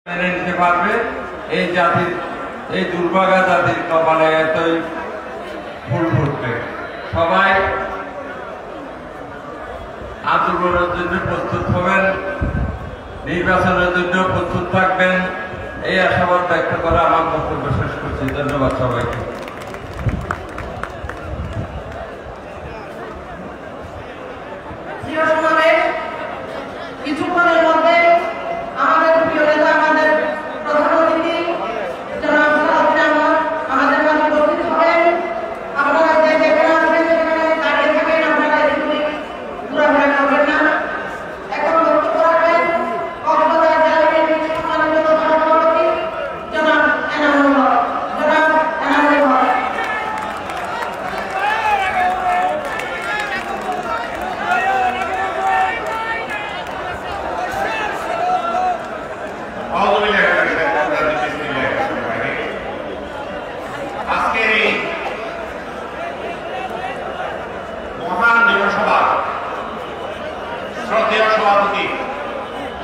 মেনে নিতে পারবে। এই জাতির, এই দুর্ভাগা জাতির কপালে এতই ফুল ফুটবে। সবাই আন্দোলনের জন্য প্রস্তুত হবেন, নির্বাচনের জন্য প্রস্তুত থাকবেন, এই আশাবাদ ব্যক্ত করে আমার বক্তব্য শেষ করছি। ধন্যবাদ সবাইকে। কিছুক্ষণের মধ্যে আমাদের প্রিয় নেতা, আমাদের প্রধান অতিথি জনাব সালাউদ্দিন আহমদ আমাদের মাঝে উপস্থিত হবেন। আপনারা যে যেখানে আসবেন সেখানে দাঁড়িয়ে থাকেন, আপনারা এদিকে ঘোরাফেরা করবেন না। এখন বক্তব্য রাখবেন কক্সবাজার জেলা বিএনপির সম্মানিত প্রধান সভাপতি জনাব এনামুল হক। আজকের এই মহান জনসভা শ্রদ্ধেয় সভাপতি,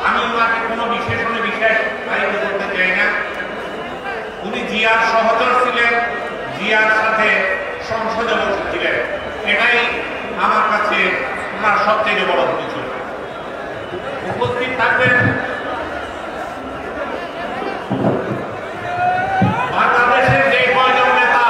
আমি ওনাকে কোনো বিশেষণে বিশেষ দায়িত্ব করতে চাই না। উনি জিয়ার সহচর ছিলেন, জিয়ার সাথে সংসদে বসেছিলেন, এটাই আমার কাছে ওনার সবচেয়ে বড় কিছু। উপস্থিত থাকবেন বাংলাদেশের যে কয়জন নেতা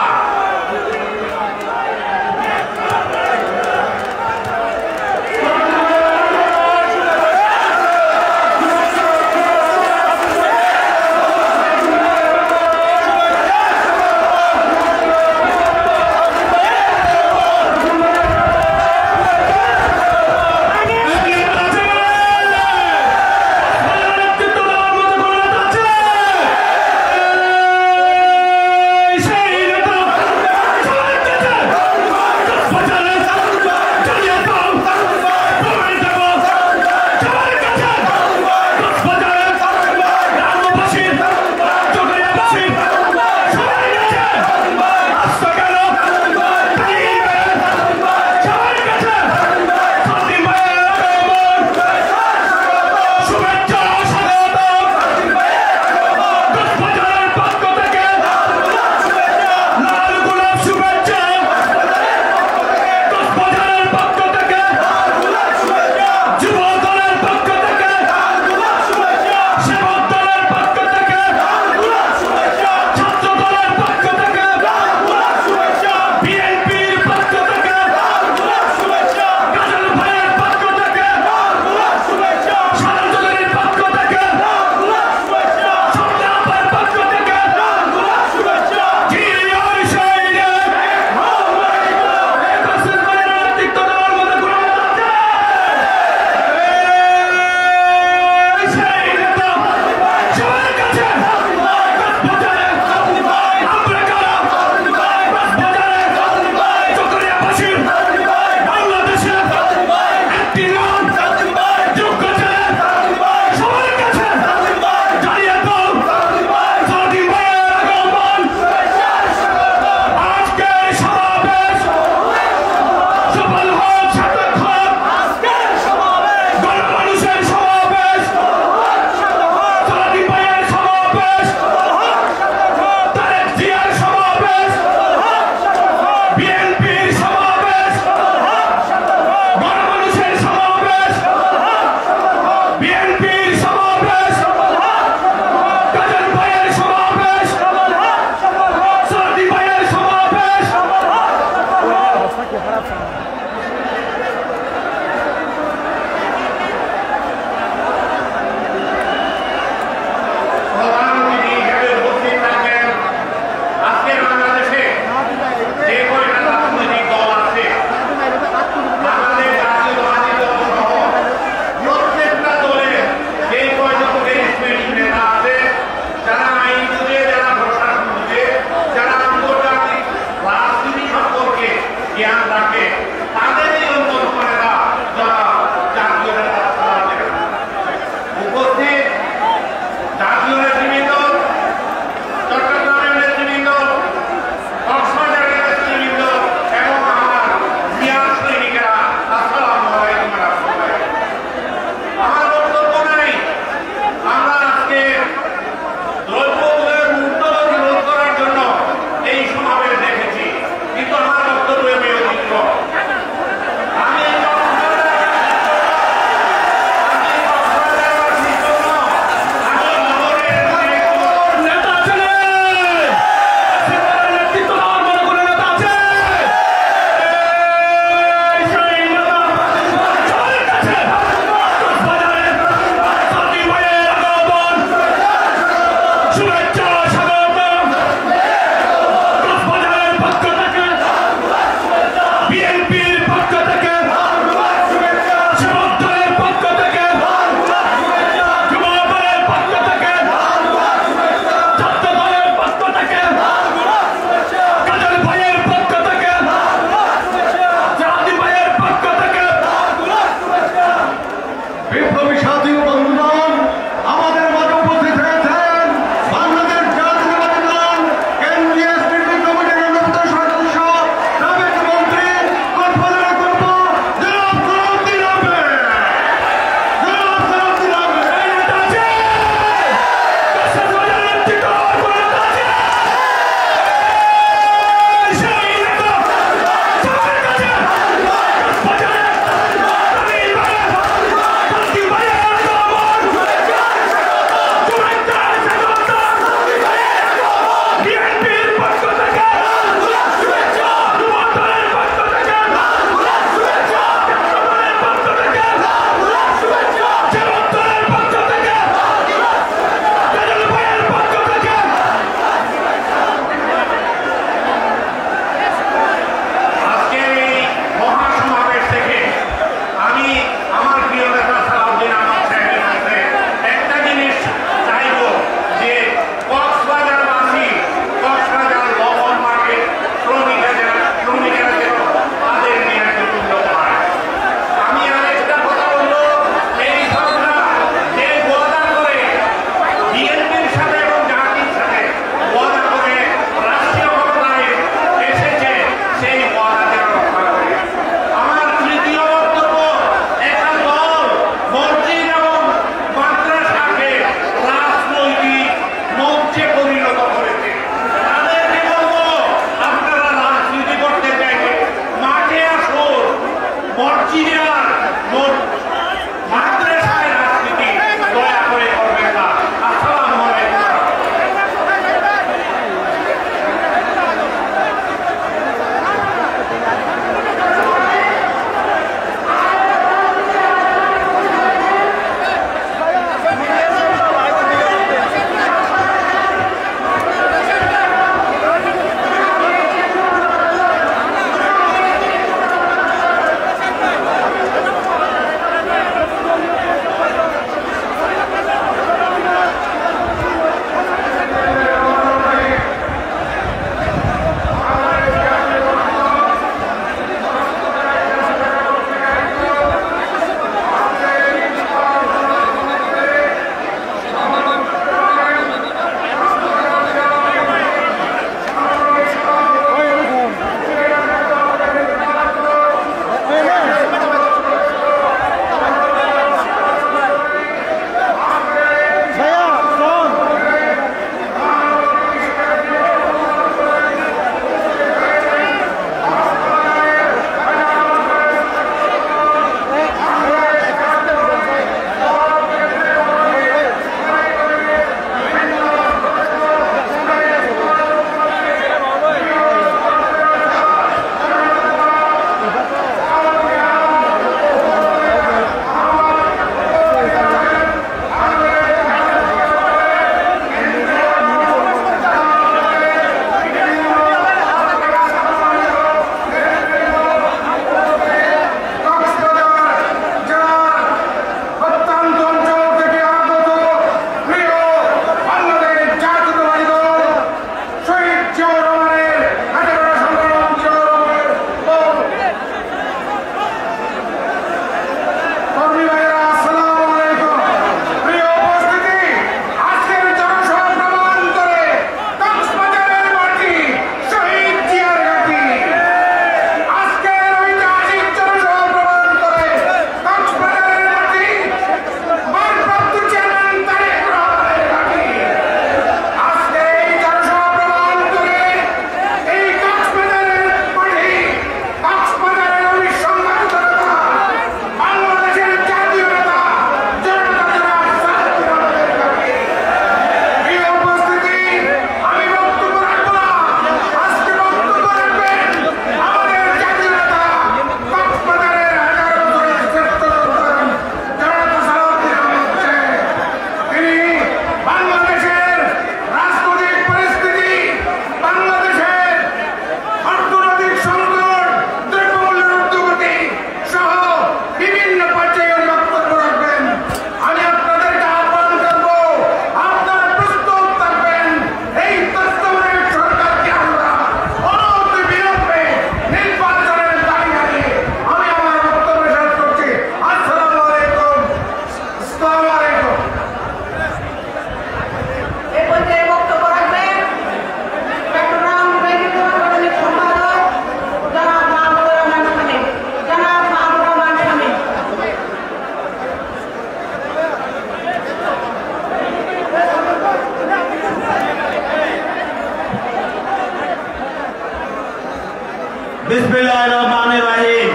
বিসমিল্লাহির রহমানির রহিম।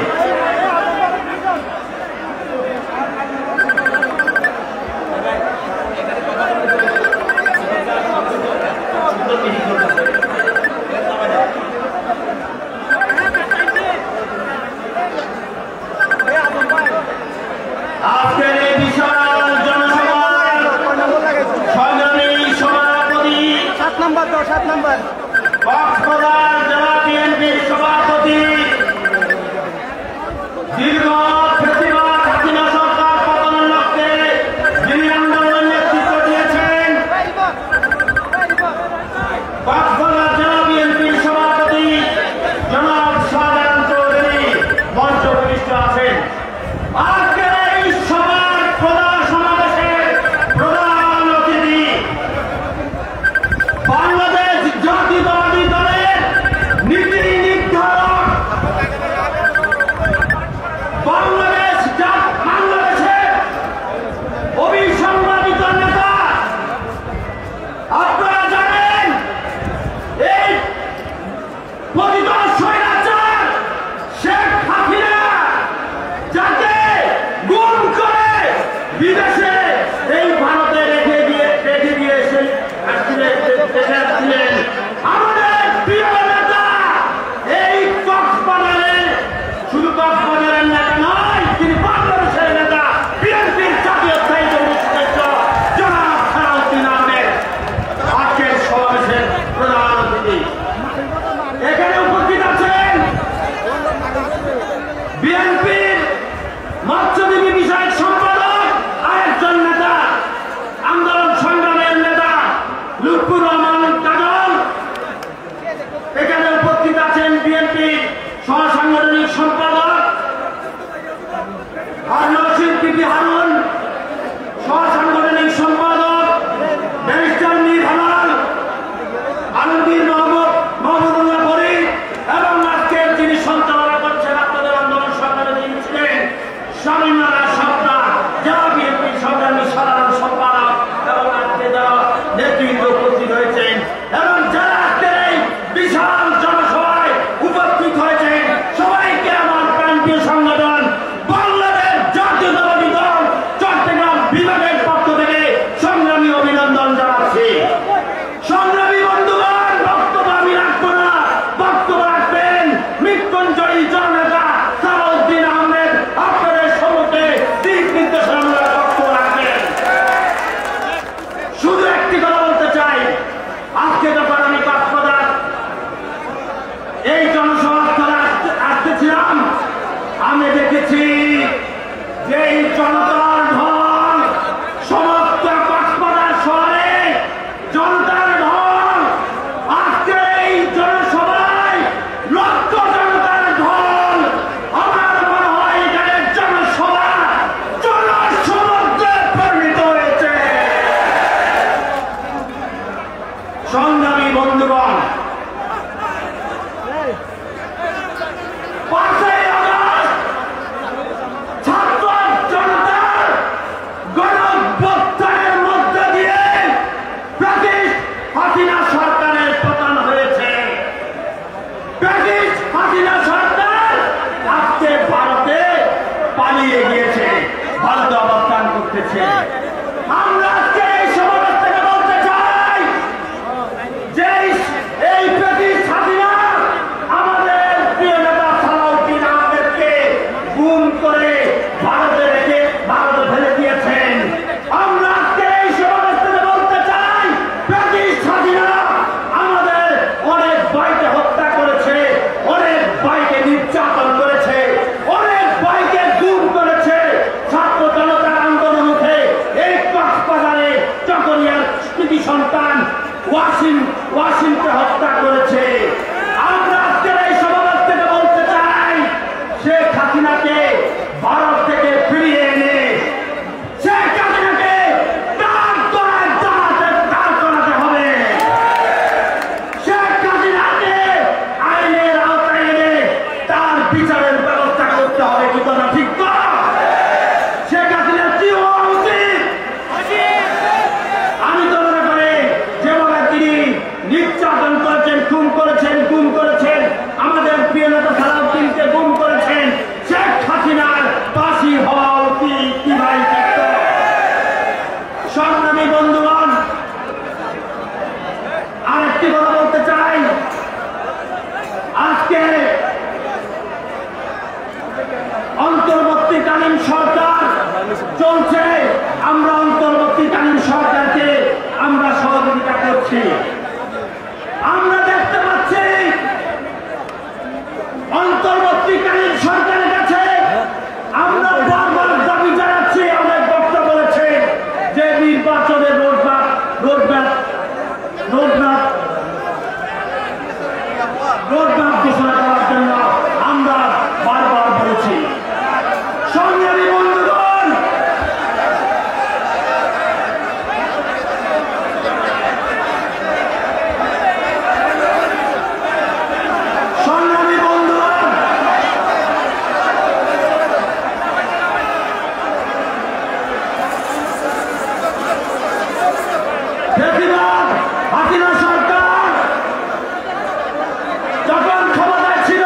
আজকের এই বিশাল জনসভার সংগ্রামী সভাপতি 7 নম্বর কক্সবাজার জেলা বিএনপির সভাপতি দীর্ঘ ফ্যাসিবাদ হাসিনা সরকার পতনের লক্ষ্যে যিনি আন্দোলনের নেতৃত্ব দিয়েছেন, কক্সবাজার জেলা বিএনপির সভাপতি জনাব শাহজাহান চৌধুরী মঞ্চ উপবিষ্ট আছেন। আজকের এই সভার প্রধান সমাবেশের প্রধান অতিথি বাংলাদেশ জাতীয়তাবাদী দলের নীতি নির্ধারক, বাংলাদেশের অবিসংবাদিত নেতা। আপনারা জানেন এই পতিত স্বৈরাচার শেখ হাসিনা যাকে গুম করে বিদেশে এই ভারতে রেখে দিয়ে আসছিলেন আমাদের প্রিয় নেতা। এই কক্সবাজারে শুধু কক্সবাজারের নেতা নয়, তিনি বাংলাদেশের নেতা, বিএনপির জাতীয় স্থায়ী কমিটির সদস্য জনাব সালাউদ্দিন আহমেদ আজকের সমাবেশের প্রধান অতিথি। এখানে উপস্থিত আছেন বিএনপির মৎস্যজীবী বিষয়ক সম্পাদক আরেকজন নেতা, আন্দোলন সংগ্রামের নেতা লুৎফুর রহমান কাজল। এখানে উপস্থিত আছেন বিএনপির সহসাংগঠনিক সম্পাদক শিল্পী হারুন, সহসাংগঠনিক সম্পাদক ব্যারিস্টার মীর হেলাল, আলমগীর মাহমুদুল্লাহ ফরিদ, এবং আজকের যিনি সঞ্চালনা করছেন আপনাদের আন্দোলন সংগ্রামে যিনি ছিলেন স্বামীনারায়ণ সরকার, জেলা বিএনপির সংগ্রামী সাধারণ সম্পাদক, এবং আজকে যারা নেতৃত্ব উপস্থিত হয়েছেন এবং যারা আজকের এই বিশাল জনসভায় উপস্থিত হয়েছেন, সবাইকে আমার প্রান্তীয় সংগঠন বাংলাদেশ জাতীয়তাবাদী দল চট্টগ্রাম বিভাগের পক্ষ থেকে সংগ্রামী অভিনন্দন জানাচ্ছি। সংগ্রামী বন্ধুগণ, বক্তব্য আমি রাখবো না, বক্তব্য রাখবেন মৃত্যুঞ্জয়ী জননেতা সালাউদ্দিন আহমেদ। আপনাদের সম্মুখে দিক নির্দেশনামূলক বক্তব্য রাখবেন। শুধু একটি কথা বলতে চাই, আজকে যখন আমি কক্সবাজার এই জনসভা আসতেছিলাম, আমি দেখেছি যে এই জনতার ঢল সমস্ত কক্সবাজার শহরে জনতার ঢল। আজকে এই জনসভায় লক্ষ জনতার ঢল। আমার মনে হয় এখানে জনসভা জনসমুদ্রে পরিণত হয়েছে। সংগ্রামী বন্ধুগণ, 5ই আগস্ট ছাত্র জনতার গণঅভ্যুত্থানের মধ্য দিয়ে ব্রিটিশ হাসিনা সরকারের পতন হয়েছে। ব্রিটিশ হাসিনা সরকার আজকে ভারতে পালিয়ে গিয়েছে, ভারতে অবস্থান করতেছে। আমরা আজকে এই সমাবেশ থেকে বলতে চাই যে এই ব্রিটিশ হাসিনা আমাদের প্রিয় নেতা সালাউদ্দিন আহমেদকে গুম করে ভারতে রেখে ভারতে ফেলে দিয়েছেন। আমরা আজকে এই সমাবেশ থেকে বলতে চাই ব্রিটিশ হাসিনা আমাদের অনেক ভাইকে হত্যা করেছে, অনেক ভাইকে নির্যাতন করেছে, অনেক ভাইকে গুম করেছে। ছাত্র জনতার আন্দোলন উঠে এই কক্সবাজারে চকরিয়ার কৃতি সন্তান ওয়াসিমকে হত্যা করেছে। আমরা আজকের এই সমাবেশ থেকে বলতে চাই শেখ হাসিনাকে ভারত থেকে ফিরিয়ে এনে শেখ হাসিনাকে তার দলের জামাতে দাঁড় করাতে হবে। শেখ হাসিনাকে আইনের আওতায় এনে তার বিচারের ব্যবস্থা করতে হবে। কি কথা ঠিক তো? শেখ হাসিনার কি হওয়া উচিত? আমি তো মনে করি যেভাবে তিনি নির্যাতন করেছেন, খুন করে করছি। আমরা দেখতে পাচ্ছি অন্তর্বর্তীকালীন সরকারের কাছে আমরা বারবার দাবি জানাচ্ছি, অনেক বক্তব্য বলেছে যে নির্বাচনের রোডম্যাপ ঘোষণা করার জন্য আমরা বারবার বলেছি। সংগ্রামী বন্ধুগণ, হাসিনা সরকার যখন ক্ষমতায় ছিল,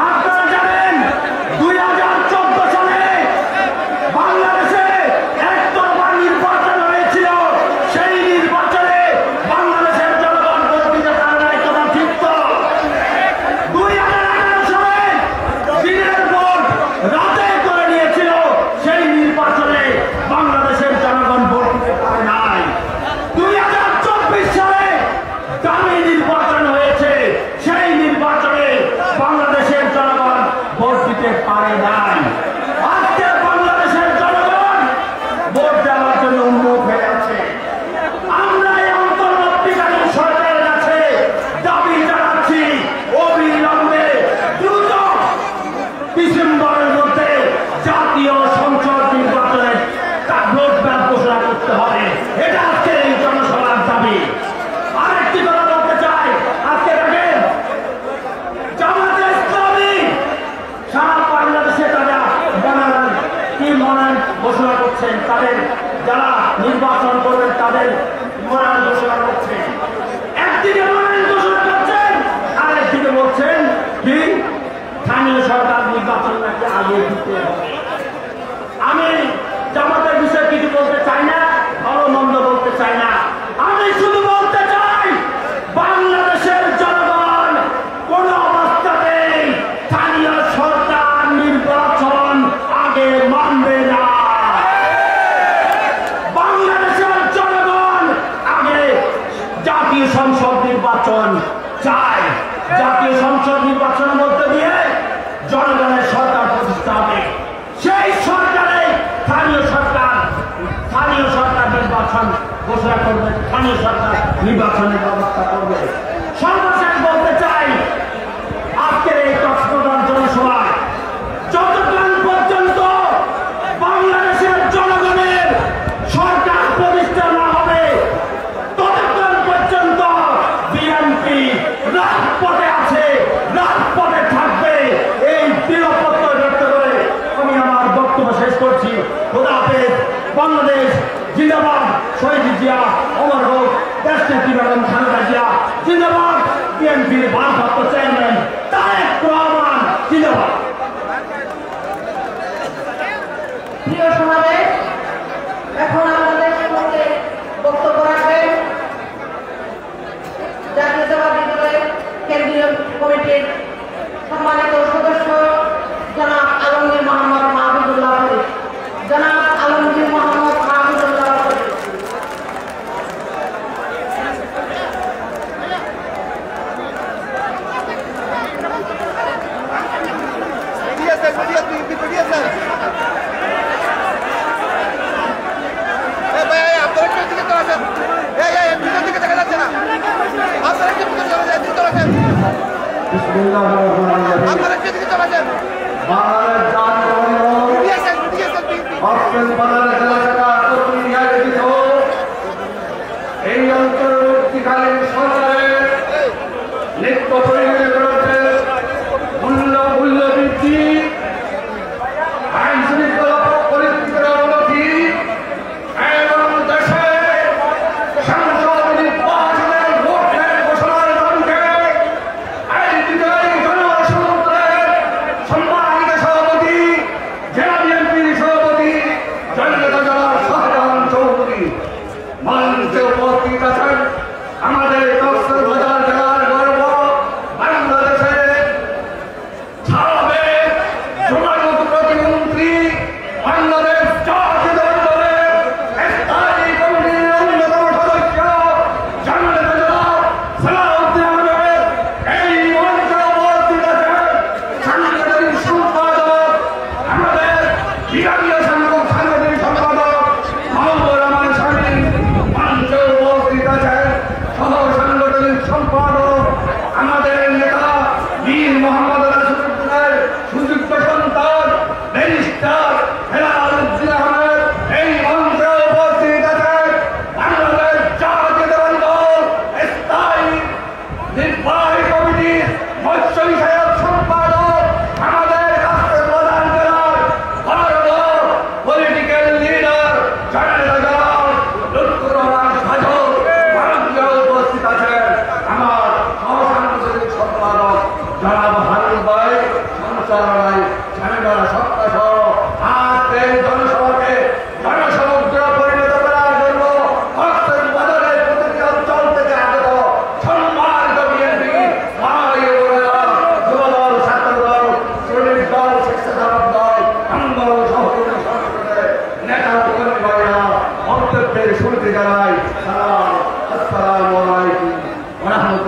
আপনারা জানেন 2014 সালে বাংলাদেশে একতরফা নির্বাচন হয়েছিল। সেই নির্বাচনে বাংলাদেশের জনগণ ভোট দিতে পারে নাই, কথা ঠিক তো? 2011 সালে দিনের ভোট রাতে করে নিয়েছিল। সেই নির্বাচনে বাংলাদেশের জনগণ ভোট দিতে পারে নাই। 2024 সালে দামি নির্বাচন হয়েছে, সেই নির্বাচনে বাংলাদেশের জনগণ ভোট দিতে পারে নাই। আজকে বাংলাদেশের জনগণ ভোট দেওয়ার জন্য উন্মুখ হয়ে আছে। আমরা এই অন্তর্বর্তীকালীন সরকারের কাছে দাবি জানাচ্ছি, অবিলম্বে দ্রুত ডিসেম্বরের মধ্যে জাতীয় সংসদ নির্বাচনের রোডম্যাপ ঘোষণা করতে হবে। এটা আজকে এই জনসভার দাবি। আরেকটি কথা বলতে চাই, আজকে দেখেন জামাতে ইসলামী সারা বাংলাদেশে তারা মনোনয়ন ঘোষণা করছেন, তাদের যারা নির্বাচন করবেন তাদের মনোনয়ন ঘোষণা করছেন। একদিকে মনোনয়ন ঘোষণা করছেন, আরেকদিকে বলছেন কি স্থানীয় সরকার নির্বাচন নাকি আগে দিতে হবে। আমি জামাতের বিষয়ে কিছু বলতে চাই না, ভালো মন্দ বলতে চাই না। আমি শুধু বলতে চাই বাংলাদেশের জনগণ কোন অবস্থাতেই স্থানীয় সরকার নির্বাচন আগে মানবে না। বাংলাদেশের জনগণ আগে জাতীয় সংসদ নির্বাচন চায়। জাতীয় সংসদ নির্বাচনের মধ্যে দিয়ে জনগণের সরকার প্রতিষ্ঠা হবে। সেই সরকারে স্থানীয় সরকার নির্বাচন ঘোষণা করবে, স্থানীয় সরকার নির্বাচনের ব্যবস্থা করবে। সর্বশেষ বলতে চাই, আজকের এই কক্সবাজার জনসভায় যতক্ষণ পর্যন্ত বাংলাদেশের জনগণের সরকার প্রতিষ্ঠা না হবে, ততক্ষণ পর্যন্ত বিএনপি রাজপথে আছে, রাজপথে থাকবে। এই দৃঢ়পত্র ব্যক্ত করে আমি আমার বক্তব্য শেষ করছি। খোদা হাফেজ। বাংলাদেশ জিন্দাবাদ। শহীদ জিয়া অমর হোক। দেশনেত্রী বেগম খালেদা জিয়া জিন্দাবাদ। বিএনপির ভারপ্রাপ্ত চেয়ারম্যান তারেক রহমান জিন্দাবাদ। প্রিয় সমাবেশ, এখন আমাদের সঙ্গে বক্তব্য রাখবেন জাতীয়তাবাদী দলের কেন্দ্রীয় কমিটির সম্মানিত সদস্য জনাব আলমগীর মোহাম্মদ মাহবুবুল্লাহ ফরিদ। জনাব আলমগীর মোহাম্মদ মাহবুবুল্লাহ ফরিদ। এই অন্তর্বর্তীকালীন সরকারের নিত্য পরিবর্তনের মূল্য বৃদ্ধি, আইন শৃঙ্খলা পরিস্থিতির অবনতি এবং দেশে সংসদ নির্বাচনের ভোটের ঘোষণার দাবিতে আইনজীবী জনসমুদ্রের সম্মানিত সভাপতি জেলা বিএনপির সভাপতি জনতা জনাব শাহজাহান চৌধুরী মঞ্চে উপস্থিত আছেন। আমাদের কক্সবাজার জেলার গর্ব, বাংলাদেশের সাবেক যোগাযোগ প্রতিমন্ত্রী, বাংলাদেশ জাতীয় দলের স্থায়ী কমিটির অন্যতম সদস্য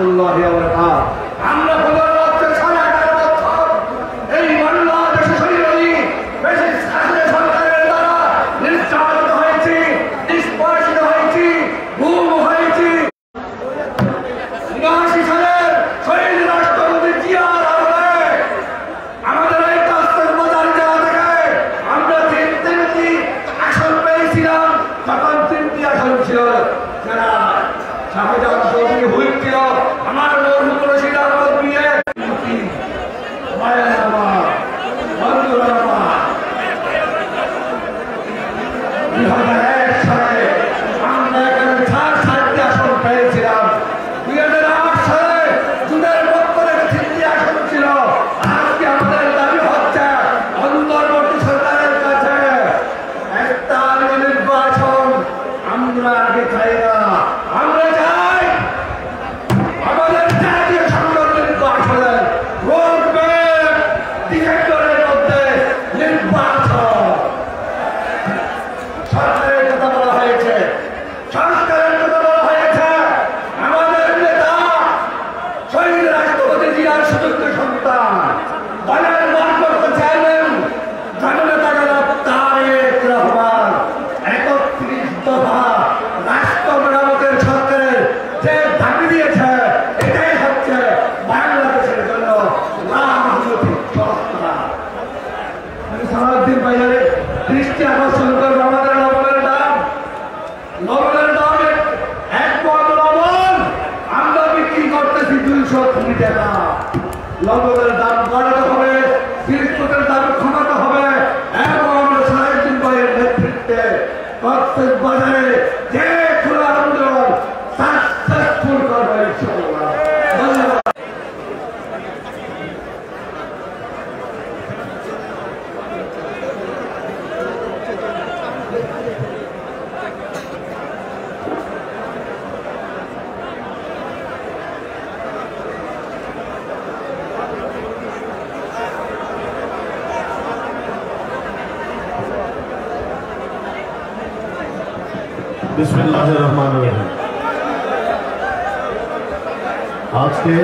রহমতুল্লাহি ওয়া বারাকাতুহু। আমরা 18 বছর এই বাংলাদেশে শরীরী বেশি সরকারের দ্বারা নির্যাতিত হয়েছি, নিষ্পেষিত হয়েছি, গুম হয়েছি। 79 সালের শহীদ রাষ্ট্রপতি জিয়ার আমলে আমাদের এই কাস্তের বাজার জায়গা থেকে আমরা তিনটি আসন পেয়েছিলাম। তখন 3টি আসন ছিল, যারা শাহজাহান চৌধুরী হুইপ ছিল, আমার মরহুম রশিদ আহমদ মিয়া, মায়ের আমার বন্ধুরা আমার 2001 সালে আমরা এখানে 4টি আসন পেয়েছিলাম। 2008 সালে জুনের পক্ষ থেকে 3টি আসন ছিল। আজকে আমাদের দাবি হচ্ছে অন্তর্বর্তী সরকারের কাছে একটা নির্বাচন আমরা আগে চাই না, আমরা চাই আমাদের জাতীয় সংসদ নির্বাচনের রোডম্যাপ ডিরেক্টরের মধ্যে নির্বাচন। সরকারের কথা বলা হয়েছে, সংস্কারের কথা বলা হয়েছে। আমাদের নেতা শহীদ রাষ্ট্রপতি জিয়ার সুযোগ্য সন্তান, দলের ভারপ্রাপ্ত চেয়ারম্যান জননেতা জনাব তারেক রহমান 31 দফা রাষ্ট্র মেরামতের সরকারের যে দাবি দিয়েছে, এটাই হচ্ছে বাংলাদেশের জন্য রাজনৈতিক ব্যবস্থা। আমি সারাদিন বাজারে 30টি আকর্ষণ করবো। আমাদের লবণের দাম 1 পদ লবণ আমরা বিক্রি করতেছি 220 টাকা। লবণের দাম বাড়াতে হবে, জিনিসপত্রের দাম কমাতে হবে এবং আমরা সারাদিন ভাইয়ের নেতৃত্বে কক্সেস বাজারে যে খোলা আন্দোলন সাকসেসফুল করবে ইনশাআল্লাহ। ধন্যবাদ। বিসমিল্লাহির রহমানির রহিম। আজকে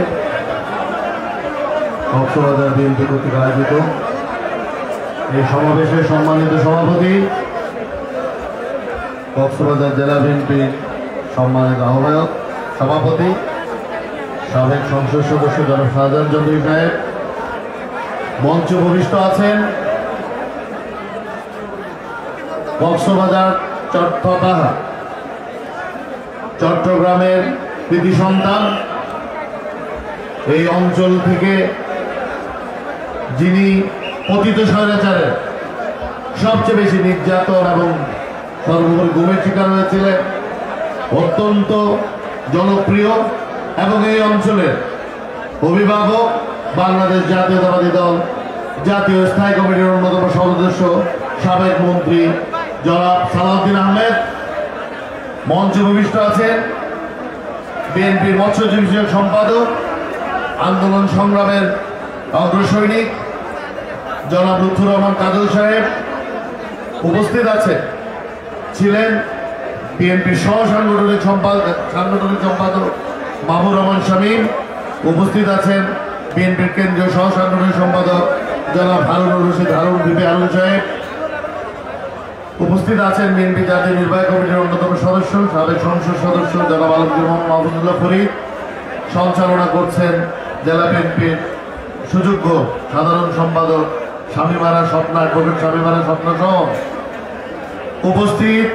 কক্সবাজার বিএনপি কর্তৃক আয়োজিত এই সমাবেশের সম্মানিত সভাপতি, কক্সবাজার জেলা বিএনপির সম্মানিত আহ্বায়ক সভাপতি, সাবেক সংসদ সদস্য জনাব শাহজাহান চৌধুরী সাহেব, মঞ্চে উপবিষ্ট আছেন কক্সবাজার তথা চট্টগ্রামের কৃতি সন্তান, এই অঞ্চল থেকে যিনি পতিত স্বৈরাচারের সবচেয়ে বেশি নির্যাতন এবং সর্বোপরি গুমের শিকার হয়েছিলেন, অত্যন্ত জনপ্রিয় এবং এই অঞ্চলের অভিভাবক, বাংলাদেশ জাতীয়তাবাদী দল জাতীয় স্থায়ী কমিটির অন্যতম সদস্য সাবেক মন্ত্রী জনাব সালাউদ্দিন আহমেদ। মঞ্চে উপবিষ্ট আছেন বিএনপির মৎস্যজীবী বিষয়ক সম্পাদক, আন্দোলন সংগ্রামের অগ্রসৈনিক জনাব লুৎফুর রহমান কাজল সাহেব। উপস্থিত ছিলেন বিএনপির সাংগঠনিক সম্পাদক মাহবুর রহমান শামীম। উপস্থিত আছেন বিএনপির কেন্দ্রীয় সাংগঠনিক সম্পাদক জনাব হারুনুর রশিদ হারুন বিপি হারুন সাহেব। উপস্থিত আছেন বিএনপি জাতীয় নির্বাহী কমিটির অন্যতম সদস্য সাবেক সংসদ সদস্য জনাব আলমগীর মোহাম্মদ মাহমুদুল্লাহ ফরিদ। সঞ্চালনা করছেন জেলা বিএনপির সুযোগ্য সাধারণ সম্পাদক স্বামীমারা স্বপ্ন অ্যাডভোকেট স্বামীমারা স্বপ্ন সহ উপস্থিত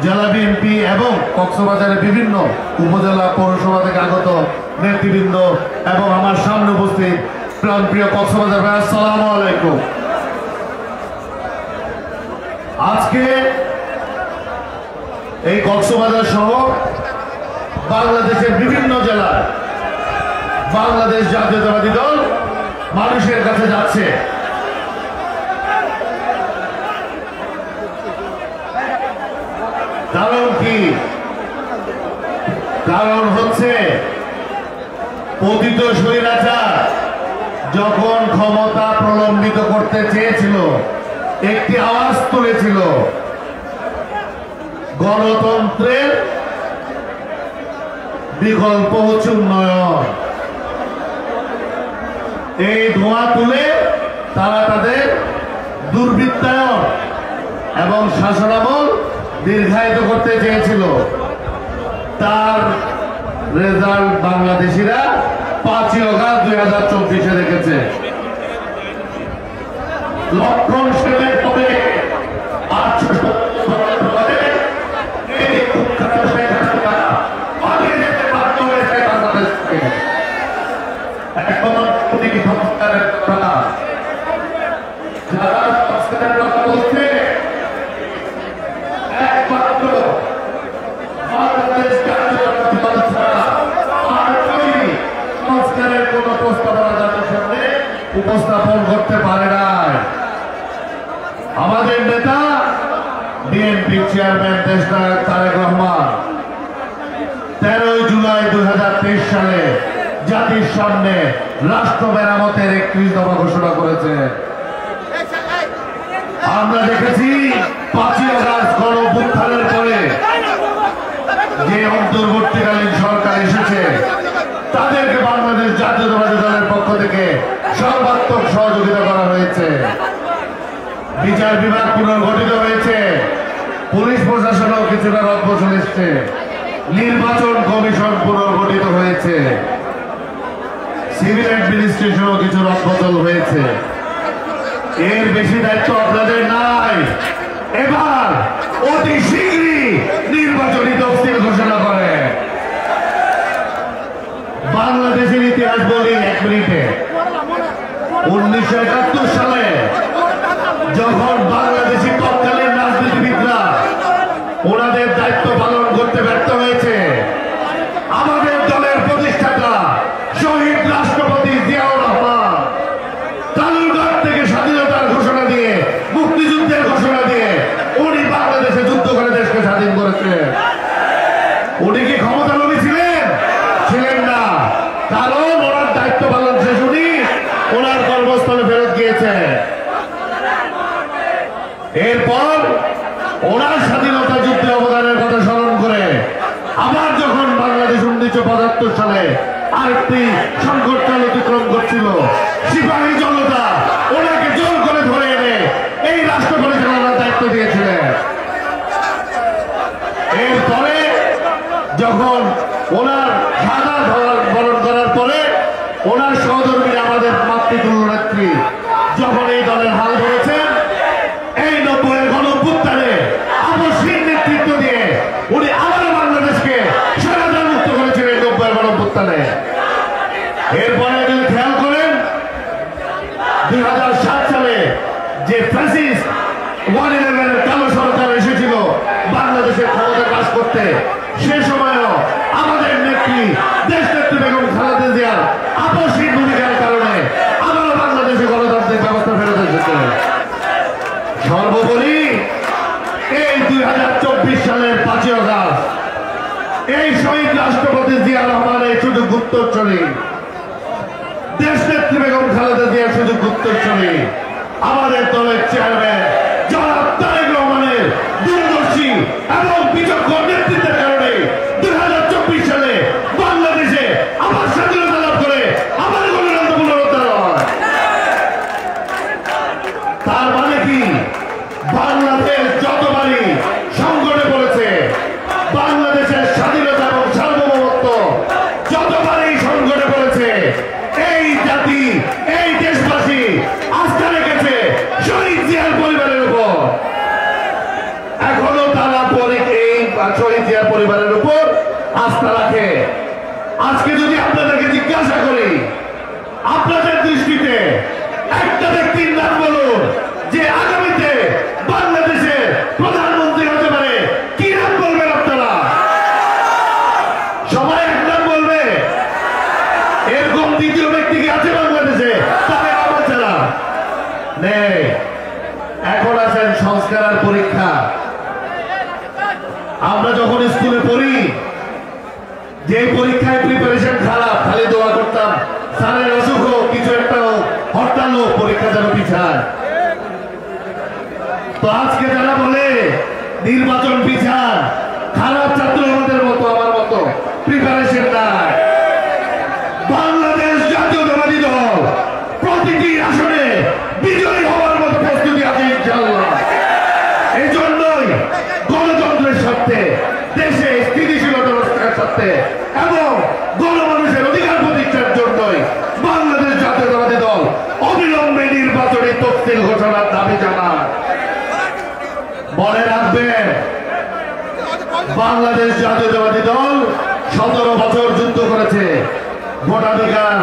জেলা বিএনপি এবং কক্সবাজারের বিভিন্ন উপজেলা পৌরসভা থেকে আগত নেতৃবৃন্দ এবং আমার সামনে উপস্থিত প্রাণপ্রিয় কক্সবাজার ভাই, আসসালামু আলাইকুম। আজকে এই কক্সবাজার সহ বাংলাদেশের বিভিন্ন জেলায় বাংলাদেশ জাতীয়তাবাদী দল মানুষের কাছে যাচ্ছে। কারণ কি? কারণ হচ্ছে পতিত স্বৈরাচার যখন ক্ষমতা প্রলম্বিত করতে চেয়েছিল, একটি আওয়াজ তুলেছিল, বিকল্প হচ্ছে উন্নয়ন। এই ধোঁয়া তুলে তারা তাদের দুর্বৃত্তায়ন এবং শাসনামল দীর্ঘায়িত করতে চেয়েছিল। তার রেজাল্ট বাংলাদেশিরা 5 অগাস্ট 2024 দেখেছে। লক্ষণ সেনের পরে 870 পরে এই কুখ্যাত শেখ হাসিনা পালিয়ে যেতে বাধ্য হয়েছে বাংলাদেশ থেকে। এখন প্রতিটি সংস্কারের কথা যারা সংস্কারের কথা বলছে একমাত্র বাংলাদেশ জাতীয়তাবাদী দল ছাড়া আর কেউই সংস্কারের কোন প্রস্তাবনা জাতির সামনে উপস্থাপন করতে পারে নাই। আমাদের নেতা বিএনপি চেয়ারম্যান দেশনায়ক তারেক রহমান 13 জুলাই 2023 সালে জাতির সামনে রাষ্ট্র মেরামতের 31 দফা ঘোষণা করেছে। আমরা দেখেছি 5 অগাস্ট গণঅভ্যুত্থানের পরে যে অন্তর্বর্তীকালীন সরকার এসেছে তাদেরকে বাংলাদেশ জাতীয়তাবাদী দলের পক্ষ থেকে সর্বাত্মক সহযোগিতা করা হয়েছে। বিচার বিভাগ পুনর্গঠিত হয়েছে, পুলিশ প্রশাসনও কিছুটা রদবদল এসছে, নির্বাচন কমিশন পুনর্গঠিত হয়েছে, সিভিল অ্যাডমিনিস্ট্রেশনও কিছু রদবদল হয়েছে। এর বেশি দায়িত্ব আপনাদের নাই। এবার অতি শীঘ্রই নির্বাচনী তফসিল ঘোষণা করে। বাংলাদেশের ইতিহাস বলি 1 মিনিটে। 1971 সালে যখন বাংলাদেশি তৎকালীন রাজনীতিবিদরা ওনাদের দায়িত্ব পালন করতে ব্যর্থ হয়েছে, আমাদের দলের প্রতিষ্ঠাতা শহীদ রাষ্ট্রপতি জিয়াউর রহমান কালুরঘাট থেকে স্বাধীনতার ঘোষণা দিয়ে, মুক্তিযুদ্ধের ঘোষণা দিয়ে উনি বাংলাদেশে যুদ্ধ করে দেশকে স্বাধীন করেছে। উনি কি ক্ষমতা লোভী ছিলেন? ছিলেন না। কারণ ওনার দায়িত্ব পালন শেষ উনি ওনার কর্মস্থলে ফেরত গিয়েছে। এরপর ওনার স্বাধীনতা যুদ্ধে অবদানের কথা স্মরণ করে আবার যখন বাংলাদেশ 1975 সালে আরেকটি সংকটকাল অতিক্রম করছিল, সিপাহী জনতা ওনাকে জোর করে ধরে এনে এই রাষ্ট্র পরিচালনার দায়িত্ব দিয়েছিলেন। এরপরে যখন ওনার সাদা বরণ করার পরে ওনার সহধর্মী আমাদের মাতৃতুল্য নেত্রী যখন এই দলের হাল ধরেছেন, এই 90-এর গণঅভ্যুত্থানে আপসহীন নেতৃত্ব দিয়ে উনি আবার বাংলাদেশকে স্বাধীনতা মুক্ত করেছিলেন 90-এর গণঅভ্যুত্থানে। এরপরে যদি খেয়াল করেন 2007 সালে যে ফ্যাসিস্ট 111-এর কালো সরকার এসেছিল বাংলাদেশের ক্ষমতা কাজ করতে, সে সময়ও আমাদের নেত্রী দেশনেত্রী বেগম খালেদা জিয়ার আপসহীন ভূমিকার কারণে আবারও বাংলাদেশে গণতান্ত্রিক ব্যবস্থা ফেরত এসেছে। সর্বোপরি এই 2024 সালের 5 অগাস্ট এই শহীদ রাষ্ট্রপতি জিয়া রহমানের সুযোগ উত্তরসূরি, দেশনেত্রী বেগম খালেদা জিয়ার সুযোগ উত্তরসূরি আমাদের দলের চেয়ারম্যান জনাব তারেক রহমানের দূরদর্শী এবং বিচক্ষণ নেতৃত্বের কারণে 2024 সালে বাংলাদেশে আবার স্বাধীনতা লাভ করে আবার গণতন্ত্র পুনরুদ্ধার হয়। তার মানে কি? বাংলাদেশ যতবারই সংকটে পড়েছে, বাংলাদেশের স্বাধীনতা এবং সার্বভৌমত্ব যতবারই সংকটে পড়েছে, এই জাতি, এই দেশবাসী আস্থা রেখেছে শহীদ জিয়ার পরিবারের উপর। এখনো তারা এই শহীদ জিয়ার পরিবারের উপর আস্থা রাখে। আজকে যদি আপনাদেরকে জিজ্ঞাসা করি, আপনাদের দৃষ্টিতে একটা ব্যক্তির নাম বলুন যে আগামীতে বাংলাদেশের প্রধানমন্ত্রী হতে পারে, কি নাম বলবেন আপনারা? সবাই এক নাম বলবে। এরকম দ্বিতীয় ব্যক্তি কি আছে বাংলাদেশে? তাদের আমার ছাড়া নেই। এখন আছেন সংস্কার আর পরীক্ষা। আমরা যখন স্কুলে পড়ি, যে পরীক্ষায় প্রিপারেশন খারাপ, খালি দোয়া করতাম স্যারের অসুখ হোক, কিছু একটা হোক, হরতাল হোক, পরীক্ষা যেন পিছায়। তো আজকে যারা বলে নির্বাচন পিছান, খারাপ ছাত্র আমাদের মতো, আমার মতো প্রিপারেশন না, বাংলাদেশ জাতীয়তাবাদী দল 17 বছর যুদ্ধ করেছে ভোটাধিকার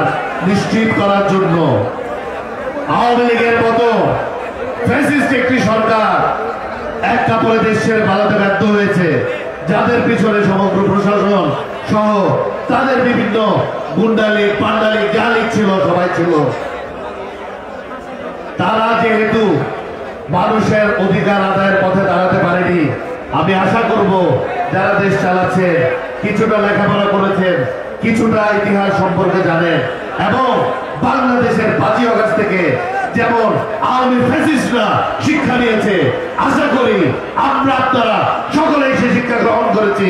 নিশ্চিত করার জন্য। আওয়ামী লীগের মতো ফ্যাসিস্ট একটি সরকার এক কাপড়ে দেশের পালাতে ব্যর্থ হয়েছে, যাদের পিছনে সমগ্র প্রশাসন সহ তাদের বিভিন্ন গুন্ডালিক পান্ডালিক গালিক ছিল, সবাই ছিল। তারা যেহেতু মানুষের অধিকার আদায়ের পথে দাঁড়াতে পারেনি, আমি আশা করব যারা দেশ চালাচ্ছে কিছুটা লেখাপড়া করেছেন, কিছুটা ইতিহাস সম্পর্কে জানেন এবং বাংলাদেশের বাজিও কাছ থেকে যেমন আওয়ামী ফ্যাসিস্টরা শিক্ষা নিয়েছে, আশা করি আমরা আপনারা সকলেই সে শিক্ষা গ্রহণ করেছি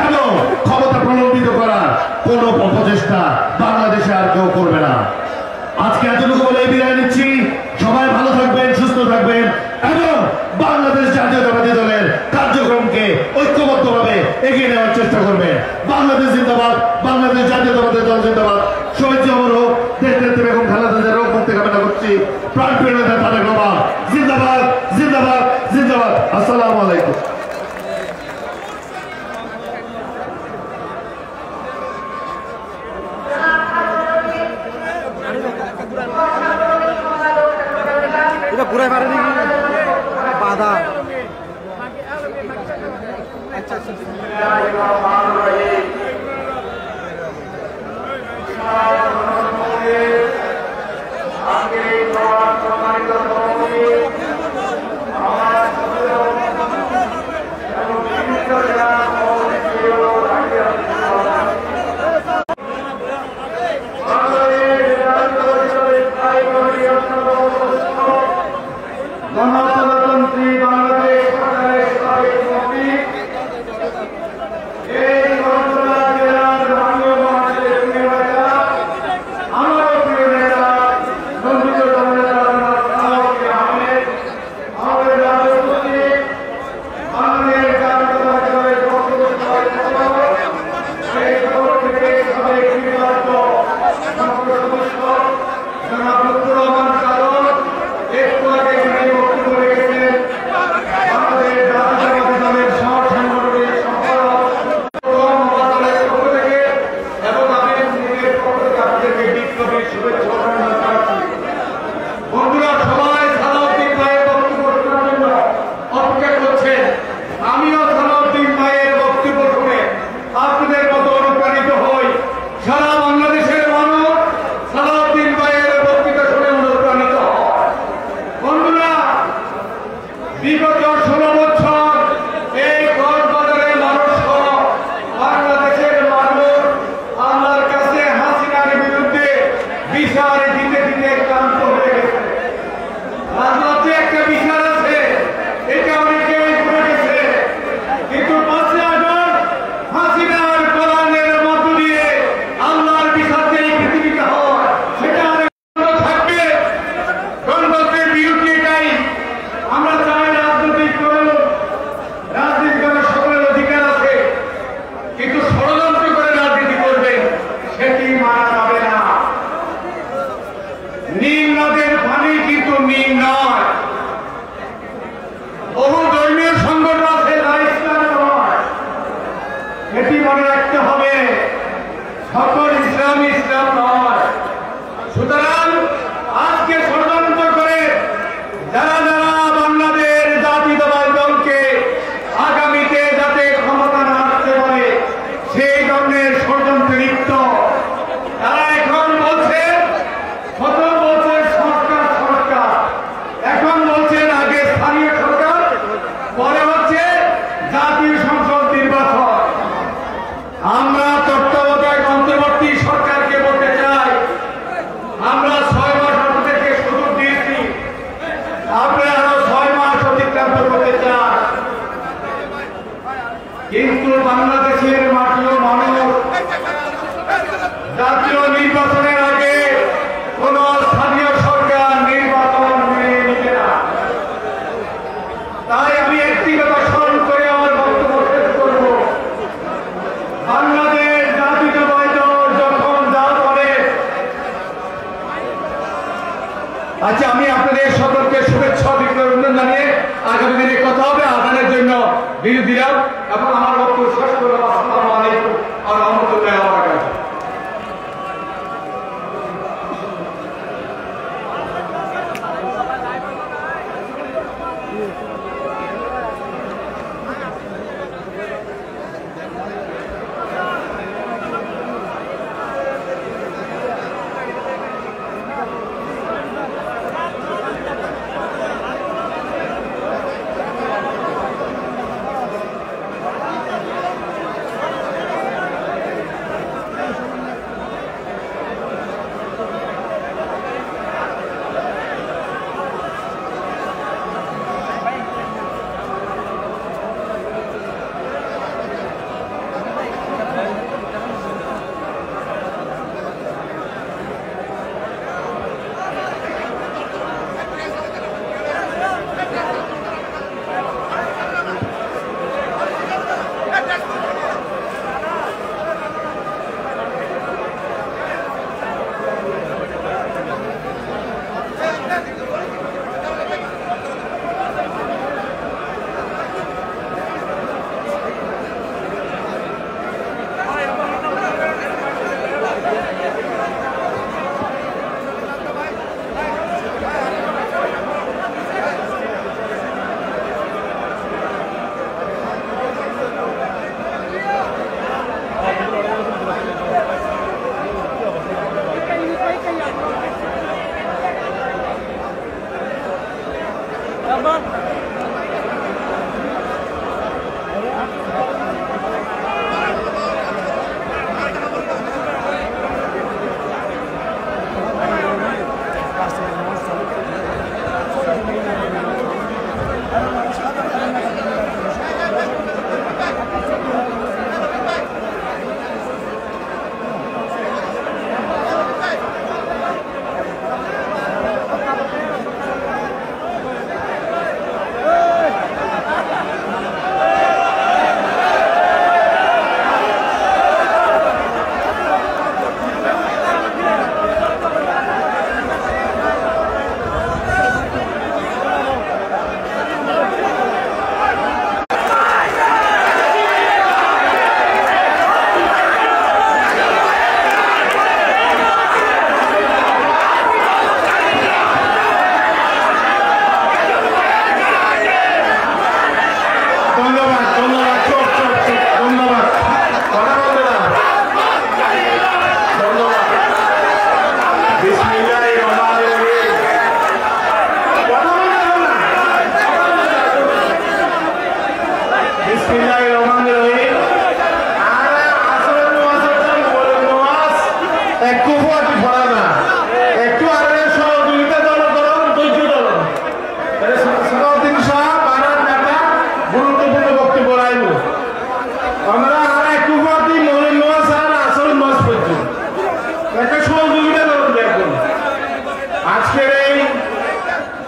এবং ক্ষমতা প্রলম্বিত করার কোন অপচেষ্টা বাংলাদেশে আর কেউ করবে না। আজকে এতটুকু বলে বিদায় নিচ্ছি। সবাই ভালো থাকবেন, সুস্থ থাকবেন এবং বাংলাদেশ জাতীয়তাবাদী দলের কার্যক্রমকে ঐক্যবদ্ধভাবে এগিয়ে নেওয়ার চেষ্টা করবেন। বাংলাদেশ জিন্দাবাদ, বাংলাদেশ জাতীয়তাবাদী দল জিন্দাবাদ। শহীদ অমর হোক দেশ নেত্রী বেগম খালেদা জিয়ার রোগ মুক্তি কামনা করছি। প্রাণপ্রিয় নেতা তারেক রহমান জিন্দাবাদ, জিন্দাবাদ, জিন্দাবাদ। আসসালামু আলাইকুম। এটা ঘুরে পারেনি বাধা। গণপ্রজাতন্ত্রী বাংলাদেশ সরকারের সাবেক মন্ত্রী এই বরগুনা জেলার মাননীয় মহাসচিব নেতা, আমারও প্রিয় নেতা বন্ধুত্ব দলনেতা সালাউদ্দিন আহমেদ, আমাদের রাষ্ট্রপতি মাননীয় জাতীয়তাবাদী দলের বক্তব্য সেই দল থেকে সাবেক নির্বাচিত সদস্য জনাব লুৎফুর রহমান কাদর একটু আগে বক্তব্য রেখেছেন। আমাদের জাতীয়তাবাদী দলের সাংগঠনিক সম্পাদক পক্ষ থেকে এবং আমি নিজের পক্ষ থেকে আপনাদেরকে বিপ্লবী শুভেচ্ছা অভিনন্দন জানাচ্ছি। বন্ধুরা, সবাই সালাউদ্দিন ভাইয়ের বক্তব্য শোনার জন্য অপেক্ষা করছেন। আমিও সালাউদ্দিন ভাইয়ের বক্তব্য শুনে আপনাদের মতো অনুপ্রাণিত হই। সারা বাংলাদেশের মানুষ সালাউদ্দিন ভাইয়ের বক্তৃতা শুনে অনুপ্রাণিত হয়। বন্ধুরা, বিগত 16 বছর এই কক্সবাজারের মানুষ সহ বাংলাদেশের মানুষ আল্লাহর কাছে হাসিনার বিরুদ্ধে বিচার দিতে দিতে ক্লান্ত হয়ে গেছে। রাজনীতি একটা বিচার আছে, এটা অনেকেই ভুলে গেছে, কিন্তু 5 আগস্ট হাসিনার কোরআনের মধ্য দিয়ে আল্লাহর বিচার যে এই পৃথিবীতে হয় সেটা অনেক থাকবে। গণতন্ত্রের বিরুদ্ধে এটাই আমরা চাই। রাজনৈতিক করার সকলের অধিকার আছে, কিন্তু ষড়যন্ত্র করে রাজনীতি করবেন সেটি মানা যাবে না। নীল নদের পানি কিন্তু নীল নয়। বহু ধর্মীয় সংগঠন আছে যা ইসলাম নয়, এটি মনে রাখতে হবে। সকল ইসলাম ইসলাম নয়। সুতরাং আজকে ষড়যন্ত্র করে যারা যারা বাংলাদেশ জাতীয়তাবাদী দলকে আগামীতে যাতে ক্ষমতা না আসতে পারে সেই ধরনের ষড়যন্ত্রে লিপ্ত, তারা এখন বলছে কত বলছে সরকার সরকার, এখন বলছেন আগে স্থানীয় সরকার, পরে হচ্ছে জাতীয় সংসদ নির্বাচন। আমরা তত্ত্বাবধায়ক অন্তর্বর্তী সরকারকে বলতে চাই, আমরা 6 মাস আপনাদেরকে সুযোগ দিয়েছি, আপনি আরো 6 মাস অতিক্রান্ত করতে চান। কিন্তু বাংলাদেশের মাটিও মানুষ জাতীয় নির্বাচনের আগে কোন স্থানীয় সরকার নির্বাচন মেনে নিবে না। তাই আমি একটি কথা স্মরণ করে আমার বক্তব্য শেষ করব। বাংলাদেশ জাতীয়তাবাদী দল যখন যা করে, আচ্ছা, আমি আপনাদের সকলকে শুভেচ্ছা অভিনন্দন জানিয়ে আগামী দিনে কথা হবে। আপনাদের জন্য বিরোধীরা এবং আমার বক্তব্য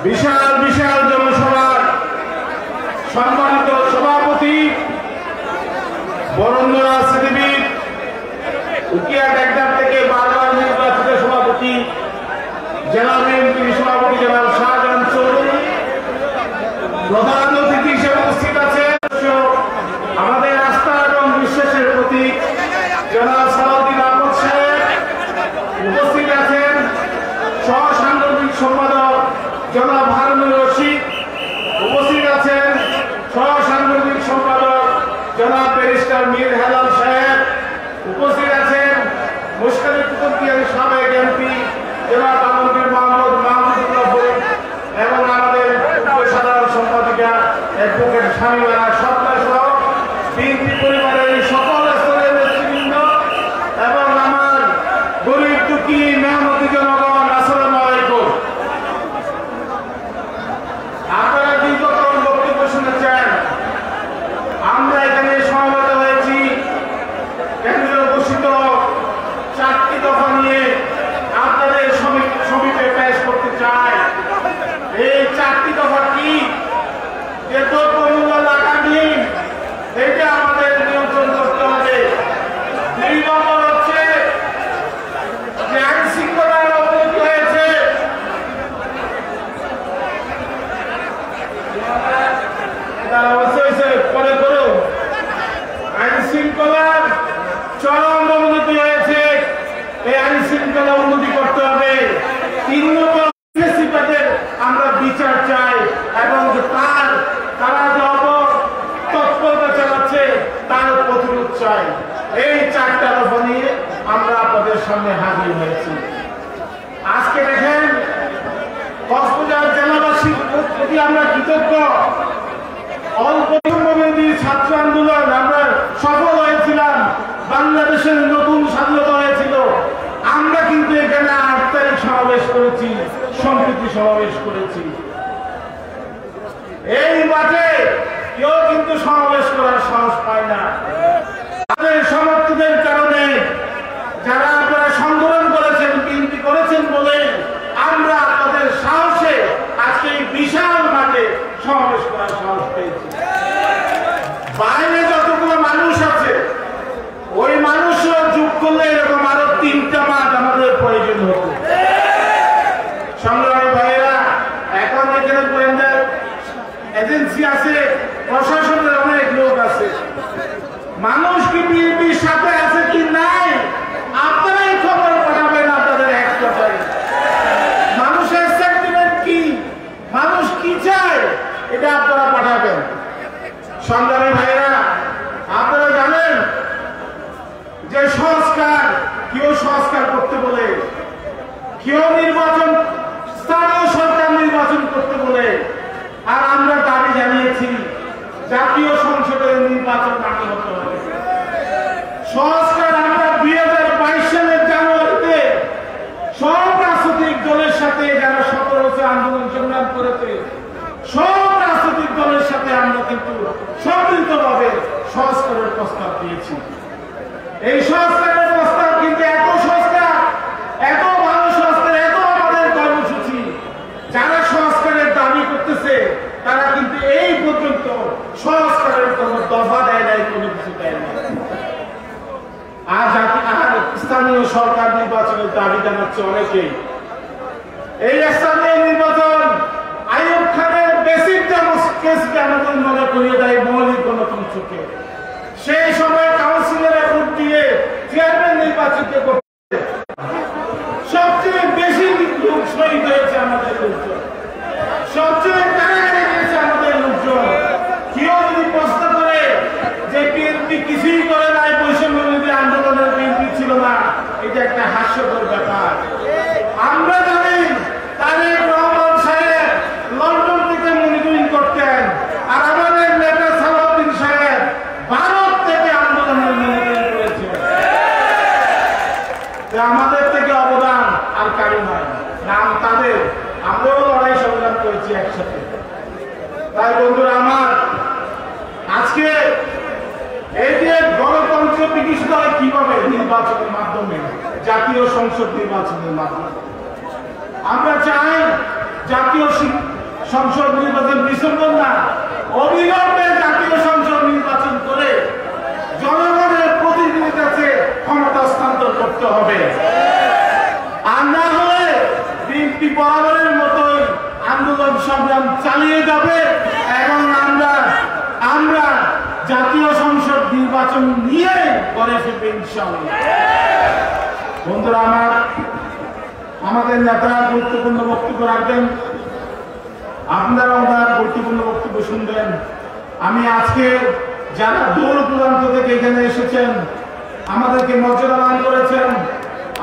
বিশাল বিশাল জনসভার সম্মানিত সভাপতি বরেণ্য রাজনীতিবিদ উকিয়া টেকনাফ থেকে বারবার নির্বাচিত সভাপতি জেলা বিএনপির সভাপতি জনাব শাহজাহান চৌধুরী, প্রধান অতিথি হিসেবে উপস্থিত আছেন আমাদের আস্থা এবং বিশ্বাসের প্রতীক জনাব সালাউদ্দিন আহমদ সাহেব, উপস্থিত আছেন সহ সাংগঠনিক সম্পাদক জনাব হারুনুর রশিদ, উপস্থিত আছেন সহ সাংগঠনিক সম্পাদক জনাব ব্যারিস্টার মীর হেলাল সাহেব, উপস্থিত আছেন মুশতাক কুতুবদিয়ার সাবেক এমপি জনাব আলমগীর মোহাম্মদ মাহমুদুল্লাহ ফরিদ এবং আমাদের সাধারণ সম্পাদিকা অ্যাডভোকেট শামীমা সরকার সহ বিএনপি পরিবারের সকল স্তরের নেতৃবৃন্দ এবং আমার গরিব দুঃখী মেহনতি জনগণ, আসসালামু আলাইকুম। আপনারা দীর্ঘক্ষণ বক্তব্য শুনেছেন। আমরা এখানে সমবেত হয়েছি কেন্দ্রীয় ঘোষিত 4টি দফা নিয়ে আপনাদের সমীপে পেশ করতে চাই। এই 4টি দফা কি? যে দ্রব্যমূল্য লাগানি এটা আমাদের নিয়ন্ত্রণ করতে হবে। 2 নম্বর হচ্ছে যে আইন শৃঙ্খলার অবনতি হয়েছে, পরে করো, আইন শৃঙ্খলার চরম অবনতি হয়েছে, এই আইন শৃঙ্খলা উন্নতি করতে হবে। 3 নম্বর আমরা বিচার চাই এবং তারা যে তৎপরতা চালাচ্ছে তার প্রতিরোধ চাই। এই 4টা দফা নিয়ে আমরা আপনাদের সামনে হাজির হয়েছি। আজকে দেখেন কক্সবাজার জেলাবাসীর প্রতি আমরা কৃতজ্ঞ। অল্প বিরোধী ছাত্র আন্দোলন আমরা সফল হয়েছিলাম, বাংলাদেশের নতুন স্বাধীনতা হয়েছিল। আমরা কিন্তু এখানে 8 তারিখ সমাবেশ করেছি, সম্প্রীতি সমাবেশ করেছি। এই মাঠে কেউ কিন্তু সমাবেশ করার সাহস পায় না। তাদের সমর্থকদের কারণে যারা আপনারা সংগ্রাম করেছেন, বিনতি করেছেন বলে আমরা আপনাদের সাহসে আজকে এই বিশাল মাঠে সমাবেশ করার সাহস পেয়েছি। বাইরে যতগুলো মানুষ আছে ওই মানুষও যোগ করলে এরকম আরো 3টা মাঠ আমাদের প্রয়োজন হতো। সংগ্রামী ভাইয়েরা, এখন এখানে গোয়েন্দা এজেন্সি আছে, প্রশাসনের অনেক লোক আছে। মানুষ কি বিএনপির সাথে আছে কি নাই আপনারাই খবর পাঠাবেন আপনাদের এক কথায়। মানুষের সেন্টিমেন্ট কি, মানুষ কি চায় এটা আপনারা পাঠাবেন। সংগ্রামী ভাইয়েরা, আপনারা জানেন যে সংস্কার, কেউ সংস্কার করতে বলে, কেউ নির্বাচন, স্থানীয় সরকার নির্বাচন করতে বলে, আর আমরা দাবি জানিয়েছি জাতীয় সংসদের নির্বাচন আগে হতে হবে। সংস্কার আমরা 2022 সালের জানুয়ারিতে সব রাজনৈতিক দলের সাথে যারা 17 আন্দোলন সংগ্রাম করেছে সব রাজনৈতিক দলের সাথে আমরা কিন্তু সম্মিলিতভাবে সংস্কারের প্রস্তাব দিয়েছি। এই সংস্কারের প্রস্তাব কিন্তু এত সংস্কার, এত ভালো সংস্কার, এত আমাদের কর্মসূচি, যারা সংস্কারের দাবি করতেছে তারা কিন্তু এই পর্যন্ত সংস্কারের কোন দফা দেয় নাই, কোনো কিছু দেয় নাই। আর স্থানীয় সরকার নির্বাচনের দাবি জানাচ্ছে অনেকেই। এই স্থানীয় নির্বাচন আইয়ুব খানের বেসিক কেসকে আমাদের মনে করিয়ে দেয় মৌলিক গণতন্ত্রকে। সেই সময় কাউন্সিলরে ভোট দিয়ে চেয়ারম্যান নির্বাচিত করতে সবচেয়ে বেশি লোক শহীদ হয়েছে আমাদের লোকজন, সবচেয়ে কারাগারে গিয়েছে আমাদের লোকজন। কেউ যদি প্রশ্ন করে যে বিএনপি কিছুই করে নাই, বৈষম্য বিরোধী আন্দোলনের বিএনপি ছিল না, এটা একটা হাস্যকর ব্যাপার। আমরা জানি তারেক রহমান সাহেব লন্ডন থেকে মনিটরিং করতেন, আর আমাদের নেতা সালাউদ্দিন সাহেব ভারত থেকে আন্দোলনের মনিটরিং করেছেন। আমাদের থেকে অবদান আর কারো নয়, নাম তাদের। আমরাও লড়াই সংগ্রাম করেছি একসাথে। তাই বন্ধুরা আমার, আজকে এই যে গণতন্ত্র বিকশিত হয় কিভাবে? নির্বাচনের মাধ্যমে, জাতীয় সংসদ নির্বাচনের মাধ্যমে। আমরা চাই জাতীয় সংসদ নির্বাচন ডিসেম্বর না, অবিলম্বে জাতীয় সংসদ নির্বাচন করে জনগণের প্রতিনিধির কাছে ক্ষমতা হস্তান্তর করতে হবে। আর না হলে বিএনপি বরাবরের মতোই আন্দোলন সংগ্রাম চালিয়ে যাবে এবং আমরা জাতীয় সংসদ নির্বাচন নিয়ে করে ফিরবে ইনশাআল্লাহ। বন্ধুরা আমার, আমাদের নেতারা গুরুত্বপূর্ণ বক্তব্য রাখবেন, আপনারা ওনার গুরুত্বপূর্ণ বক্তব্য শুনবেন। আমি আজকে যারা দূর দূরান্ত থেকে এখানে এসেছেন, আমাদেরকে মর্যাদা দান করেছেন,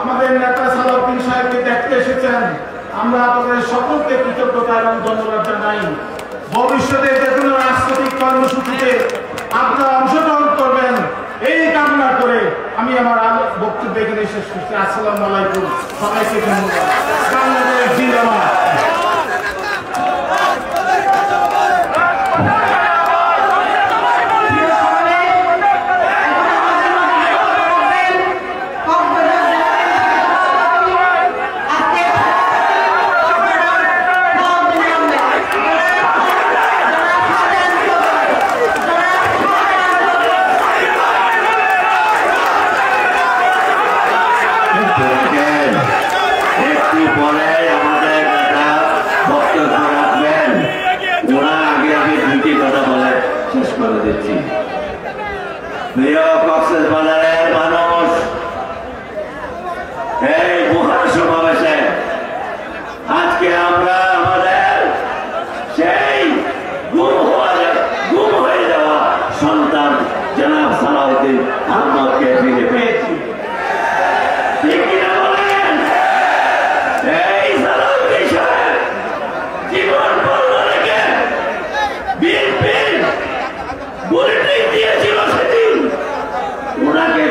আমাদের নেতা সালাউদ্দিন সাহেবকে দেখতে এসেছেন, আমরা আপনাদের সকলকে কৃতজ্ঞতা এবং ধন্যবাদ জানাই। ভবিষ্যতে যে কোনো রাজনৈতিক কর্মসূচিতে আপনারা অংশগ্রহণ করবেন এই কামনা করে আমি আমার বক্তব্য এখানে শেষ করছি। আসসালামু আলাইকুম, সবাইকে ধন্যবাদ। বাংলাদেশ জিন্দাবাদ। কক্সবাজারের মানুষ এই মহাসমাবেশে আজকে আমরা আমাদের সেই গুম হয়ে যাওয়া সন্তান জনাব সালাউদ্দিন আহমদকে ফিরে পেয়েছি। ঠিক কিনা বলেন? এই সালাউদ্দিন সাহেব জীবন বন্ধ রেখে বিএনপির বুলেটিন দিয়েছিল সেদিন, ওনাকে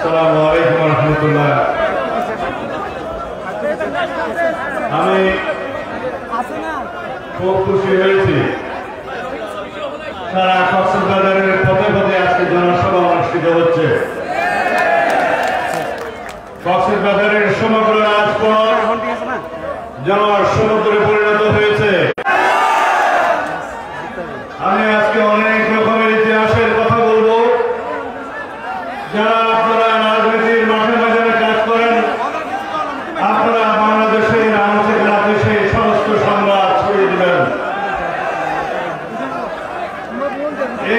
আসসালামু আলাইকুম ওয়া রাহমাতুল্লাহ। আমি খুব খুশি হয়েছি সারা কক্সবাজারের পথে পথে আজকে জনসভা অনুষ্ঠিত হচ্ছে। কক্সবাজারের সমগ্র রাজপথ জনসমুদ্রে পরিণত হয়েছে। আমি আজকে অনেক রকমের ইতিহাসের কথা বলবো। যারা আপনারা রাজনীতির মাঠে ময়দানে কাজ করেন, আপনারা বাংলাদেশের আলোচনা রাতে সেই সমস্ত সংবাদ ছড়িয়ে দেবেন।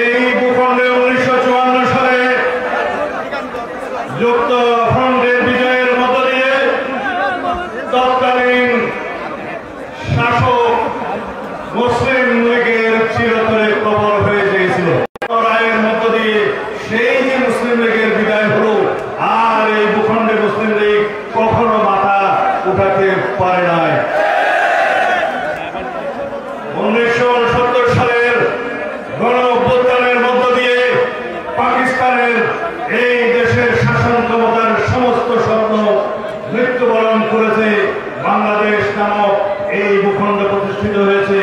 এই ভূখণ্ডে 1954 সালে যুক্ত ফ্রন্টের বিজয়ের মধ্য দিয়ে তৎকালীন শাসক মুসলিম লীগের চিরতরে কবর হয়ে গিয়েছিল। রায়ের মধ্য দিয়ে সেই যে মুসলিম লীগের বিদায় হলো, আর এই ভূখণ্ডে মুসলিম লীগ কখনো মাথা উঠাতে পারে নাই। 1969 সালের গণ অভ্যুত্থানের মধ্য দিয়ে পাকিস্তানের এই দেশের শাসন ক্ষমতার সমস্ত স্বপ্ন মৃত্যুবরণ করেছে। বাংলাদেশ নামক এই ভূখণ্ড প্রতিষ্ঠিত হয়েছে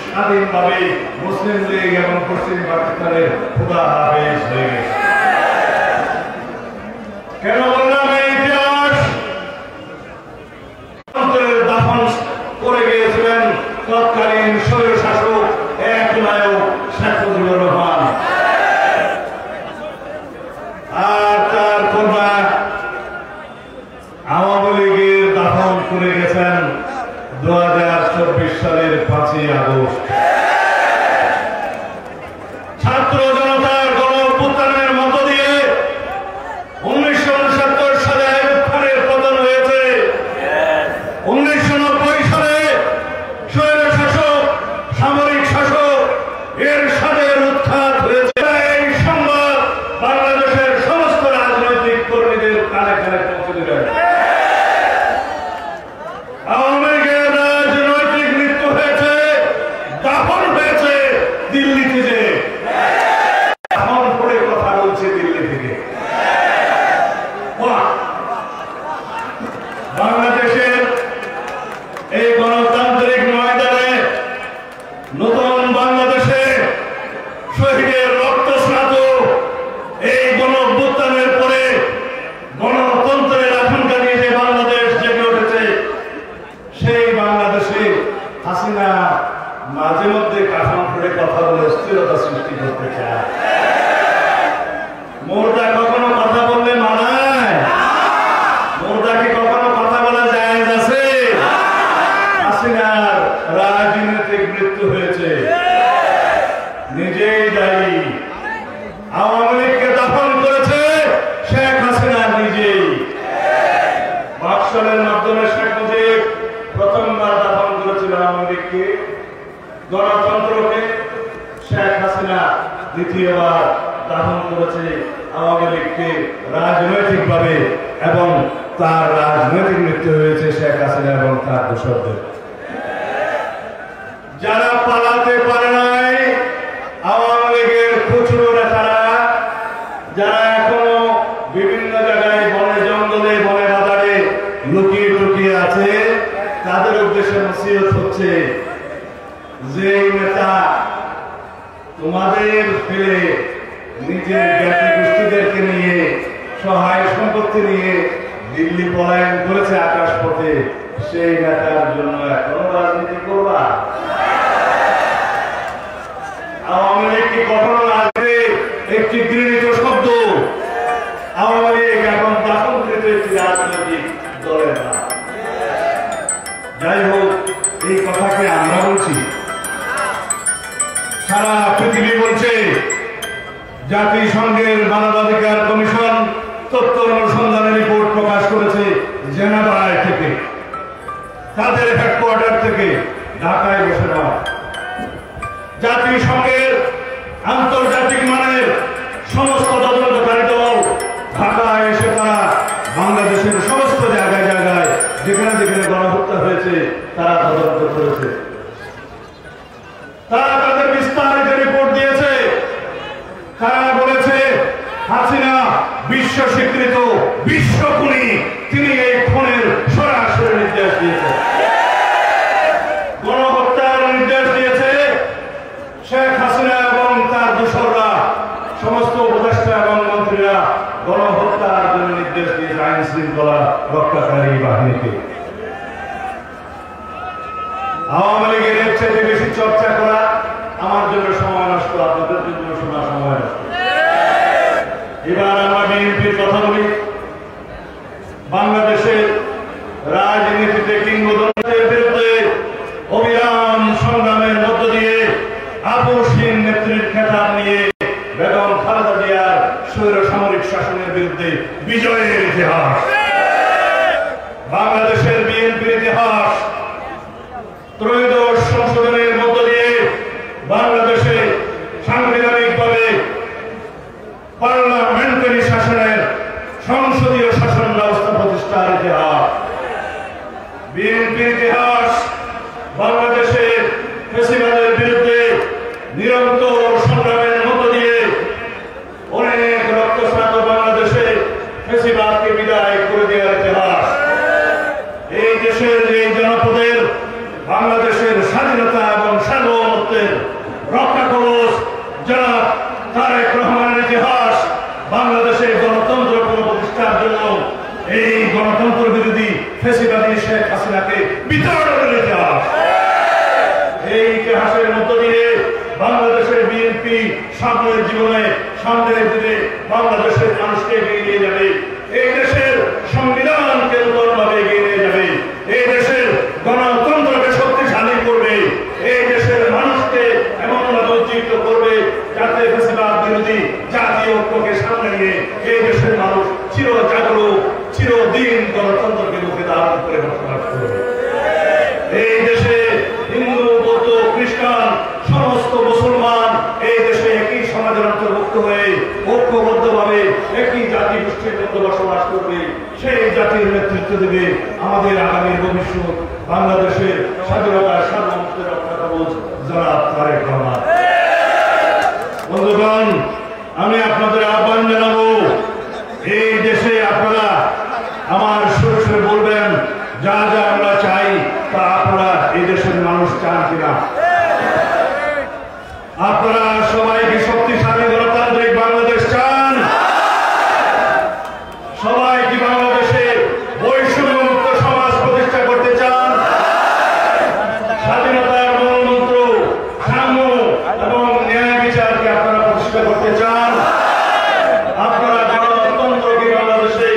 স্বাধীনভাবে। মুসলিম লীগ এবং পশ্চিম পাকিস্তানের খুদা হাফেজ হয়ে গেছে। কেন বললাম এই ইতিহাস? দাফন করে গিয়েছিলেন তৎকালীন স্বৈর শাসক এক নায়ক শেখ মুজিবুর রহমান, আর তার কন্যা আওয়ামী লীগের দাফন করে গেছেন 2024 সালের 5ই আগস্ট। ছাত্র জনতার গণ অভ্যুত্থানের মধ্য দিয়ে 1969 সালে আইয়ুব পতন হয়েছে। 1990 সালে স্বৈর শাসক সামরিক শাসক এরশাদের উত্থান হয়েছে। এই সংবাদ বাংলাদেশের সমস্ত রাজনৈতিক কর্মীদের কানে কানে পৌঁছে দেবেন। আওয়ামী লীগের রাজনৈতিক মৃত্যু হয়েছে, দাফন হয়েছে দিল্লিতে। যে দাফন করে কথা বলছে দিল্লি থেকে। বাংলাদেশের এই গণতান্ত্রিক ময়দানে নতুন বাংলাদেশে শহীদের রক্তস্নাত এই গণ অভ্যুত্থানের পরে গণতন্ত্রের আকাঙ্ক্ষা নিয়ে যে বাংলাদেশ জেগে উঠেছে, সেই বাংলাদেশে হাসিনা মাঝে মধ্যে কাঠাম করে কথা বলে স্থিরতা সৃষ্টি করতে চায়। মোরদা কখনো কথা বললে মানায়? মোরদা কি কখনো কথা বলা যায় আছে? হাসিনার রাজনৈতিক মৃত্যু হয়েছে, নিজেই দায়ী। আওয়ামী লীগকে দাফন করেছে শেখ হাসিনা নিজেই। বাকশালের মাধ্যমে শেখ মুজিব প্রথমবার দাফন করেছিল আওয়ামী লীগকে, গণতন্ত্রকে। শেখ হাসিনা দ্বিতীয়বার দাফন করেছে আওয়ামী লীগকে রাজনৈতিকভাবে, এবং তার রাজনৈতিক মৃত্যু হয়েছে শেখ হাসিনা এবং তার দোসরদের। যারা পালাতে পারে নাই আওয়ামী লীগের খুচরো নেতারা, যারা এখনো বিভিন্ন জায়গায় বনে জঙ্গলে বনে বাজারে লুকিয়ে লুকিয়ে আছে, তাদের উদ্দেশ্যে নসিহত হচ্ছে যে নেতা তোমাদের ফেলে নিজের জ্ঞাতি গোষ্ঠীদেরকে নিয়ে সহায় সম্পত্তি নিয়ে দিল্লি পলায়ন করেছে আকাশ পথে, সেই নেতার জন্য এখনো রাজনীতি করবা? আওয়ামী লীগ কি কখনো রাজনীতি একটি গৃহীত শব্দ? আওয়ামী লীগ এখন দাফনকৃত একটি রাজনৈতিক দলের নাম। যাই হোক, এই কথাকে আমরা বলছি, সারা পৃথিবী বলছে। জাতিসংঘের মানবাধিকার কমিশন তথ্য অনুসন্ধানের রিপোর্ট প্রকাশ করেছে জেনেভায় থেকে, তাদের হেডকোয়ার্টার থেকে ঢাকায় বসে দেওয়া। জাতিসংঘের আন্তর্জাতিক মানের সমস্ত তদন্তকারী দল ঢাকায় এসে তারা বাংলাদেশের সমস্ত জায়গায় জায়গায় যেখানে যেখানে গণহত্যা হয়েছে তারা তদন্ত করেছে। তারা তাদের বিস্তারিত রিপোর্ট দিয়েছে। তারা বলেছে হাসিনা বিশ্ব স্বীকৃত বিশ্বকুনি, তিনি এই খুনের সরাসরি নির্দেশ দিয়েছেন। গণহত্যার নির্দেশ দিয়েছে শেখ হাসিনা এবং তার দোসররা, সমস্ত উপদেষ্টা এবং মন্ত্রীরা গণহত্যার জন্য নির্দেশ দিয়েছে আইন শৃঙ্খলা রক্ষাকারী বাহিনীকে। আওয়ামী লীগের এর চেয়ে বেশি চর্চা করা আমার জন্য সময় নষ্ট, আপনাদের জন্য শোনা সময় নষ্ট। এবার আমরা বিএনপির কথা বলি। বাংলাদেশের রাজনীতিতে কিংবদন্তির বিরুদ্ধে অবিরাম সংগ্রামের মধ্য দিয়ে আপোষহীন নেত্রীর খেতাব নিয়ে বেগম খালেদা জিয়ার স্বৈর সামরিক শাসনের বিরুদ্ধে বিজয়ের ইতিহাস, বাংলাদেশের বিএনপির ইতিহাস। ত্রয়োদশ সংশোধনের মধ্য দিয়ে বাংলাদেশে সাংবিধানিকভাবে পার্লামেন্টারি শাসনের সংসদীয় শাসন ব্যবস্থা প্রতিষ্ঠার ইতিহাস, বিএনপির ইতিহাস। বাংলাদেশের ফ্যাসিবাদের বিরুদ্ধে নিরন্তর সংগ্রামের মধ্য দিয়ে অনেক রক্তস্নাত বাংলাদেশে ফ্যাসিবাদকে বিদায় করে দেওয়ার ইতিহাস। এই দেশের এই জনপদের বাংলাদেশের স্বাধীনতা এবং সার্বভৌমত্বের রক্ষা কবচ জনাব তারেক রহমানের ইতিহাস। বাংলাদেশের গণতন্ত্র পুনঃপ্রতিষ্ঠার জন্য এই গণতন্ত্র বিরোধী ফ্যাসিবাদী শেখ হাসিনাকে বিতাড়নের ইতিহাস। এই ইতিহাসের মধ্য দিয়ে বাংলাদেশের বিএনপি সামনের জীবনে সামনের দিনে বাংলাদেশের মানুষকে এগিয়ে নিয়ে যাবে, এই দেশের সংবিধানকে নতুনভাবে এগিয়ে নিয়ে যাবে, এই দেশের গণতন্ত্রকে শক্তিশালী করবে, এই দেশের মানুষকে এমনভাবে উজ্জীবিত করবে যাতে ফ্যাসিবাদ বিরোধী জাতীয় ঐক্যকে সামনে নিয়ে এই দেশের মানুষ চির জাগরুক, চিরদিন গণতন্ত্রকে মুখে ধারণ করে বসবাস করবে। এই দেশে হিন্দু, বৌদ্ধ, খ্রিস্টান সমস্ত মুসলমান এই দেশে একই সমাজের অন্তর্ভুক্ত হয়ে ঐক্যবদ্ধভাবে একই জাতি গোষ্ঠীর মধ্যে বসবাস করবে। সেই জাতির নেতৃত্ব দেবে আমাদের আগামী ভবিষ্যৎ বাংলাদেশের স্বাধীনতার সার্বভৌমত্বের রক্ষা কবচ জনাব তারেক রহমান। বন্ধুগণ, আমি আপনাদের আহ্বান জানাবো, এই দেশে আপনারা আমার সুরে সুরে বলবেন যা যা আমরা চাই তা আপনারা এই দেশের মানুষ চান কিনা। আপনারা সবাই কি শক্তিশালী গণতান্ত্রিক বাংলাদেশ চান? সবাই কি বাংলাদেশে বৈষম্যমুক্ত সমাজ প্রতিষ্ঠা করতে চান? স্বাধীনতার মূলমন্ত্র সাম্য এবং ন্যায় বিচারকে আপনারা প্রতিষ্ঠা করতে চান? আপনারা গণতন্ত্রকে বাংলাদেশে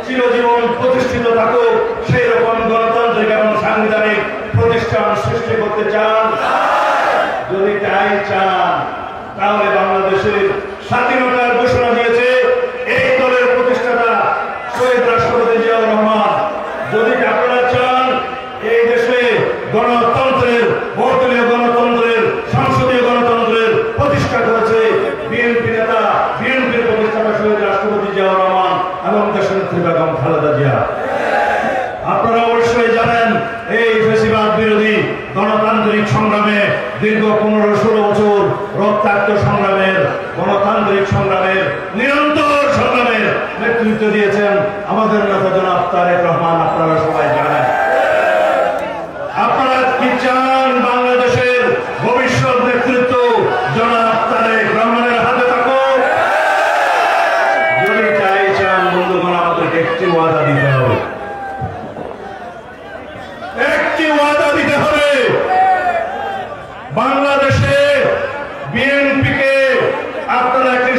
চিরজীবন প্রতিষ্ঠিত থাকুক সেই রকম গণতান্ত্রিক এবং সাংবিধানিক প্রতিষ্ঠান সৃষ্টি করতে চান? যদি তাই চান তাহলে বাংলাদেশের স্বাধীনতার ঘোষণা দিয়েছে এই দলের প্রতিষ্ঠাতা শহীদ রাষ্ট্রপতি জিয়াউর রহমান। যদি আপনারা চান এই দেশে গণতন্ত্রের, বহুদলীয় গণতন্ত্রের, সংসদীয় গণতন্ত্রের প্রতিষ্ঠা করেছে বিএনপি নেতা, বিএনপির প্রতিষ্ঠাতা শহীদ রাষ্ট্রপতি জিয়াউর রহমান এবং দেশের নেত্রী বেগম খালেদা জিয়া। আপনারা অবশ্যই জানেন এই ফ্যাসিবাদ বিরোধী গণতান্ত্রিক সংগ্রামে দীর্ঘ 15-16 বছর রক্তাক্ত সংগ্রামের, গণতান্ত্রিক সংগ্রামের, নিরন্তর সংগ্রামের নেতৃত্ব দিয়েছেন আমাদের নেতা জনাব তারেক রহমান। আপনারা সবাই জানেন। আপনারা কি চান বাংলাদেশের ভবিষ্যৎ নেতৃত্ব জনাব তারেক রহমানের হাতে থাকুক? যদি তাই চান বন্ধুগণ, আমাদেরকে একটি ওয়াদা দিতে হবে, একটি ওয়াদা দিতে হবে। বাংলাদেশে বিএনপিকে আপনারা একটি